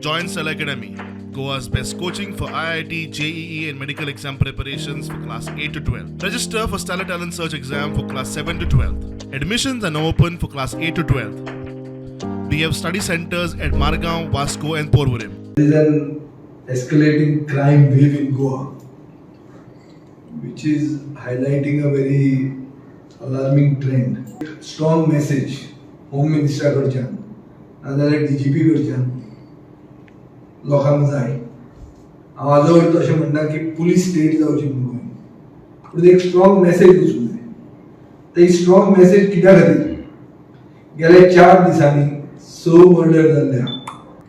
Join Cell Academy, Goa's best coaching for IIT, JEE and medical exam preparations for class 8 to 12. Register for Stellar Talent Search exam for class 7 to 12. Admissions are now open for class 8 to 12. We have study centers at Margao, Vasco and Porvorim. There is an escalating crime wave in Goa, which is highlighting a very alarming trend. Strong message, Home Minister कडच्यान, नाजाल्यार DGP कडच्यान लोकांक जाय. हांव आजो वयता अशें म्हणटा की पुलीस स्टेट जावची म्हणून पूण एक स्ट्रॉंग मॅसेज वचूं जाय. ती स्ट्रॉंग मॅसेज कित्या खातीर गेल्या 4 दिसांनी 6 मर्डर जाल्ले आहा.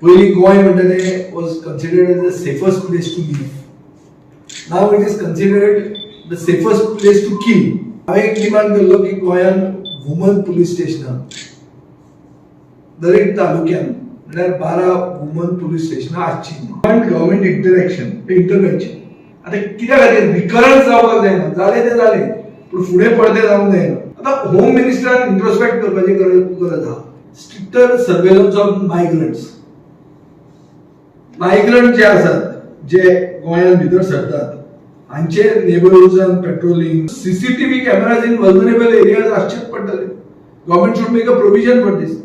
पयलीं गोंय म्हणटा तें was considered as the safest place to live. Now it is considered the safest place to kill. हांवें एक डिमांड केल्लो की गोंयान वुमन पुलीस स्टेशनां दरेक तालुक्यान म्हळ्यार 12 वुमन पुलीस स्टेशनां आसची. गव्हर्मेंट इंटरव्हेन्शन आतां कित्या खातीर रिकरन्स जावपाक जायना. जालें तें जालें पूण फुडें पडते जावंक जायना. आतां होम मिनिस्टरान इंट्रोस्पेक्ट करपाची गरज आहा. स्ट्रिक्टर सर्वेलन्स ऑफ मायग्रंट जे आसात, जे गोंयान भितर सरतात, हांचे नेबरहुड्सान पेट्रोलिंग, CCTV कॅमेराज इन वल्नरेबल एरियाज आसचेच पडटले. Government should make a provision for this.